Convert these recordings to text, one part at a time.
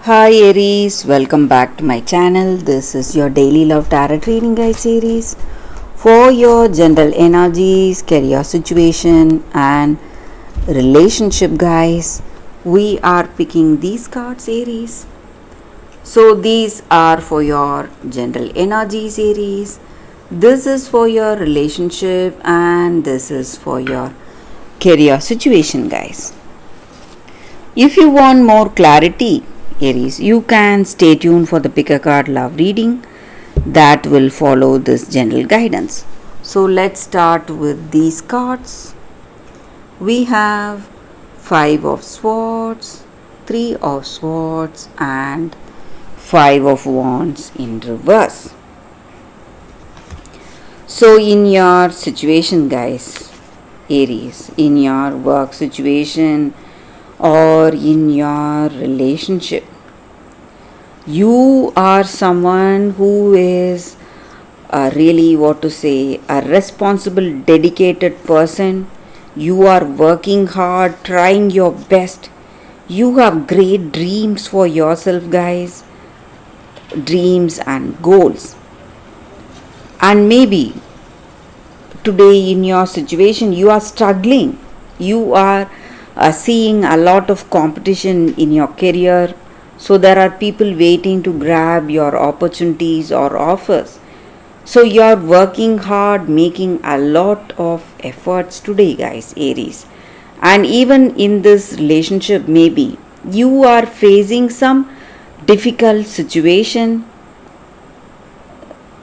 Hi Aries, welcome back to my channel. This is your daily love tarot reading guys series for your general energies, career situation and relationship guys. We are picking these cards Aries. So these are for your general energies Aries. This is for your relationship and this is for your career situation guys. If you want more clarity Aries, you can stay tuned for the pick a card love reading that will follow this general guidance. So let's start with these cards. We have 5 of swords, 3 of swords and 5 of wands in reverse. So in your situation guys, Aries, in your work situation or in your relationship, you are someone who is really a responsible, dedicated person. You are working hard, trying your best. You have great dreams for yourself guys, dreams and goals. And maybe today in your situation you are struggling. You are seeing a lot of competition in your career, so there are people waiting to grab your opportunities or offers. So you are working hard, making a lot of efforts today guys, Aries. And even in this relationship, maybe you are facing some difficult situation.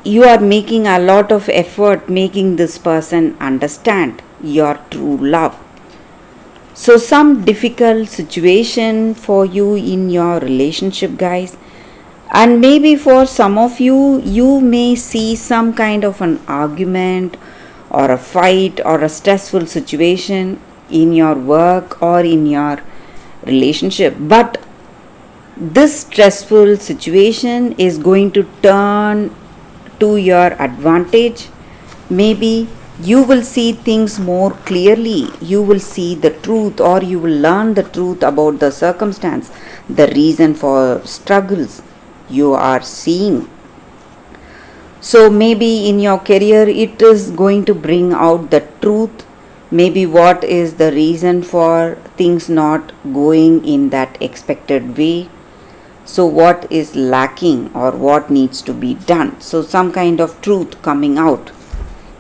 You are making a lot of effort making this person understand your true love. So some difficult situation for you in your relationship guys, and maybe for some of you, you may see some kind of an argument or a fight or a stressful situation in your work or in your relationship, but this stressful situation is going to turn to your advantage. Maybe you will see things more clearly. You will see the truth, or you will learn the truth about the circumstance, the reason for struggles you are seeing. So maybe in your career it is going to bring out the truth. Maybe what is the reason for things not going in that expected way. So what is lacking or what needs to be done. So some kind of truth coming out.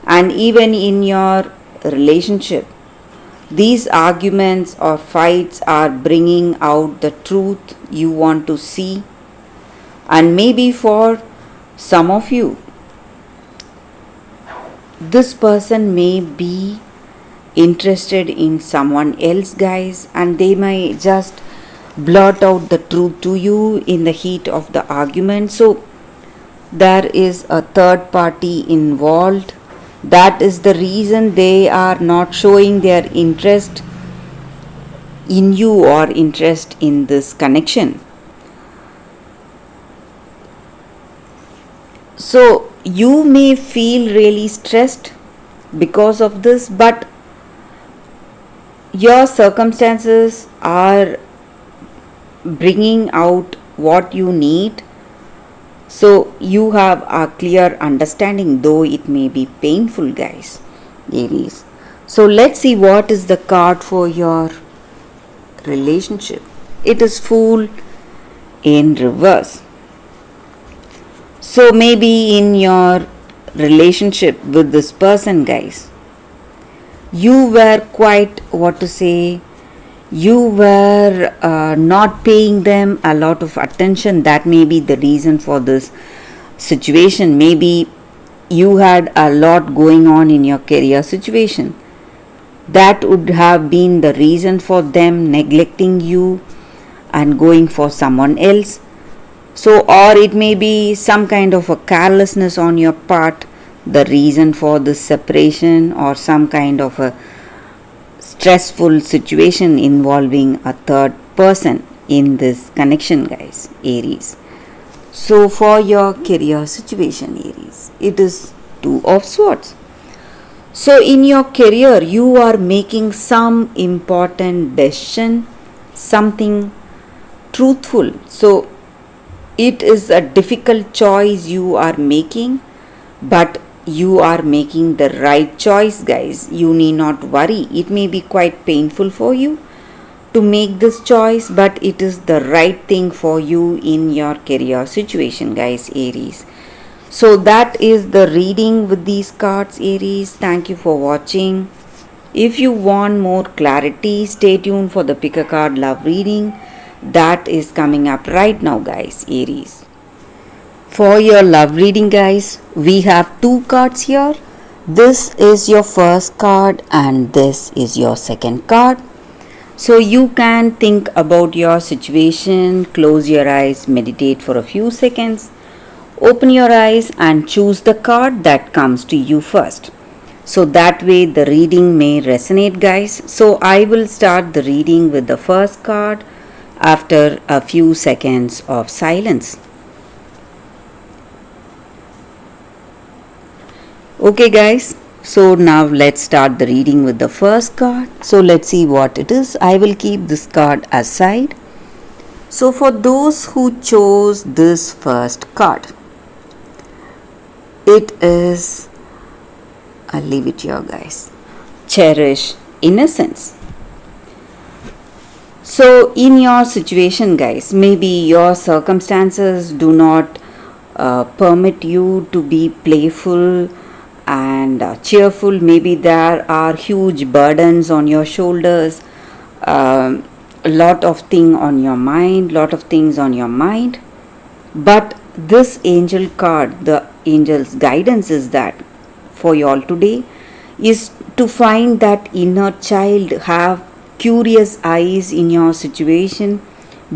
And even in your relationship, these arguments or fights are bringing out the truth you want to see. And maybe for some of you, this person may be interested in someone else guys, and they may just blurt out the truth to you in the heat of the argument. So there is a third party involved. That is the reason they are not showing their interest in you or interest in this connection. So you may feel really stressed because of this, but your circumstances are bringing out what you need. So you have a clear understanding, though it may be painful guys, Aries. So let's see what is the card for your relationship. It is Fool in reverse. So maybe in your relationship with this person guys, you were you were not paying them a lot of attention. That may be the reason for this situation. Maybe you had a lot going on in your career situation. That would have been the reason for them neglecting you and going for someone else. So, or it may be some kind of a carelessness on your part, the reason for this separation, or some kind of a stressful situation involving a third person in this connection guys, Aries. So for your career situation, Aries, it is Two of Swords. So in your career you are making some important decision, something truthful. So It is a difficult choice you are making, but you are making the right choice, guys. You need not worry. It may be quite painful for you to make this choice, but it is the right thing for you in your career situation, guys, Aries. So that is the reading with these cards, Aries. Thank you for watching. If you want more clarity, stay tuned for the pick a card love reading that is coming up right now, guys, Aries. For your love reading, guys, we have two cards here. This is your first card and this is your second card. So you can think about your situation, close your eyes, meditate for a few seconds, open your eyes and choose the card that comes to you first. So that way the reading may resonate, guys. So I will start the reading with the first card after a few seconds of silence. Okay, guys, so now let's start the reading with the first card. So let's see what it is. I will keep this card aside. So for those who chose this first card, it is, I'll leave it here, guys. Cherish innocence. So in your situation, guys, maybe your circumstances do not permit you to be playful and cheerful. Maybe there are huge burdens on your shoulders, a lot of things on your mind. But this angel card, the angel's guidance is that for you all today is to find that inner child, have curious eyes in your situation,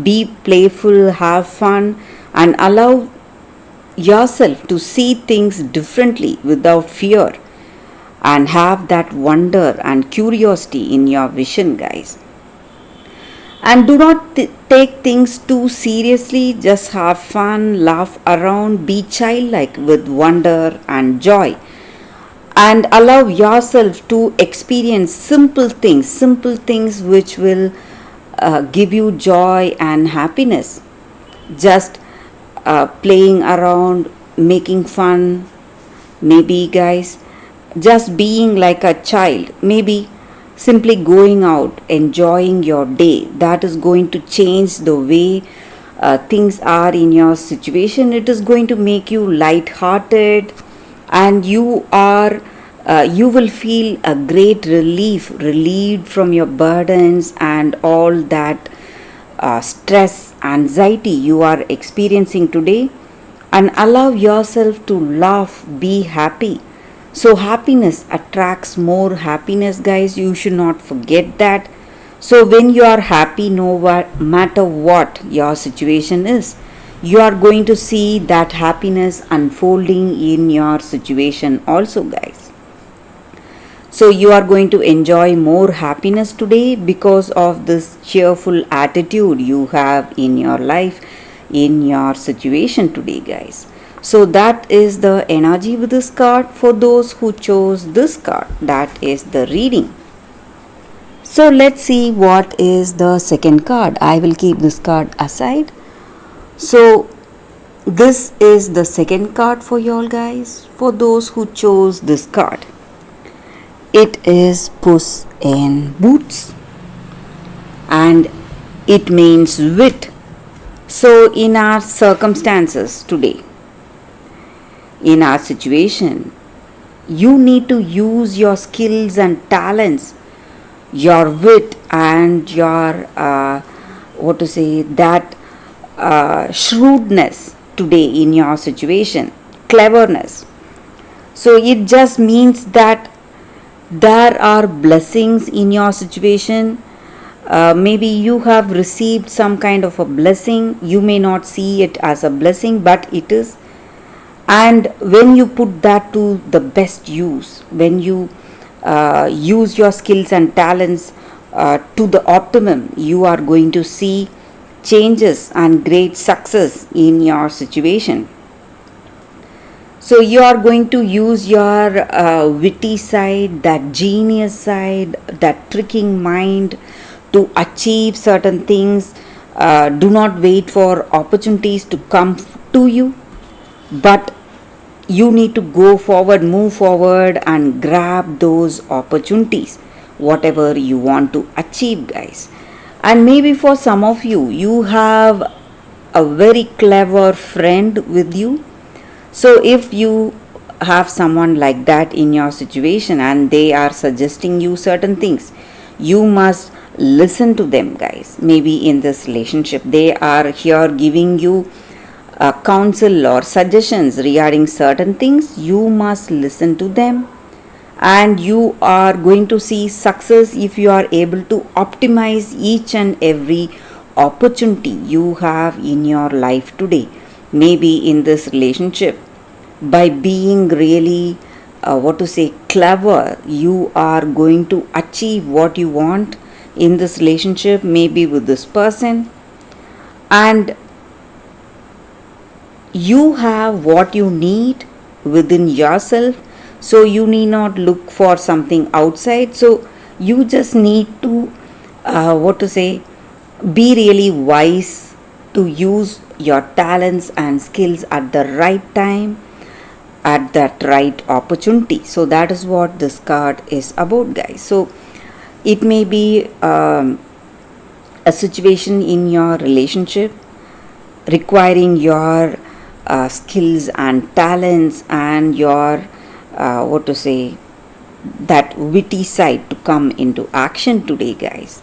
be playful, have fun, and allow yourself to see things differently without fear, and have that wonder and curiosity in your vision, guys. And do not take things too seriously, just have fun, laugh around, be childlike with wonder and joy, and allow yourself to experience simple things which will give you joy and happiness. Just playing around, making fun, maybe, guys, just being like a child, maybe simply going out, enjoying your day. That is going to change the way things are in your situation. It is going to make you light-hearted, and you will feel a great relieved from your burdens and all that stress, anxiety you are experiencing today, and allow yourself to laugh, be happy. So happiness attracts more happiness, guys. You should not forget that. So when you are happy, no matter what your situation is, you are going to see that happiness unfolding in your situation also, guys. So you are going to enjoy more happiness today because of this cheerful attitude you have in your life, in your situation today, guys. So that is the energy with this card for those who chose this card. That is the reading. So let's see what is the second card. I will keep this card aside. So this is the second card for y'all, guys, for those who chose this card. It is Puss in Boots, and it means wit. So in our circumstances today, in our situation, you need to use your skills and talents, your wit and your shrewdness today in your situation, cleverness. So it just means that there are blessings in your situation. Maybe you have received some kind of a blessing. You may not see it as a blessing, but it is. And when you put that to the best use, when you use your skills and talents to the optimum, you are going to see changes and great success in your situation. So you are going to use your witty side, that genius side, that tricking mind to achieve certain things. Do not wait for opportunities to come to you, but you need to go forward, move forward, and grab those opportunities, whatever you want to achieve, guys. And maybe for some of you, you have a very clever friend with you. So if you have someone like that in your situation and they are suggesting you certain things, you must listen to them, guys. Maybe in this relationship they are here giving you counsel or suggestions regarding certain things. You must listen to them, and you are going to see success if you are able to optimize each and every opportunity you have in your life today. Maybe in this relationship, by being really clever, you are going to achieve what you want in this relationship, maybe with this person, and you have what you need within yourself, so you need not look for something outside. So you just need to be really wise to use your talents and skills at the right time, at that right opportunity. So that is what this card is about, guys. So it may be a situation in your relationship requiring your skills and talents and your that witty side to come into action today, guys.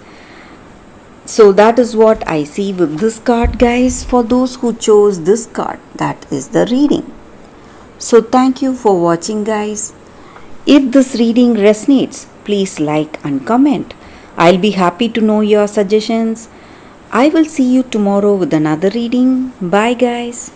So that is what I see with this card, guys. For those who chose this card, that is the reading. So thank you for watching, guys. If this reading resonates, please like and comment. I'll be happy to know your suggestions. I will see you tomorrow with another reading. Bye, guys.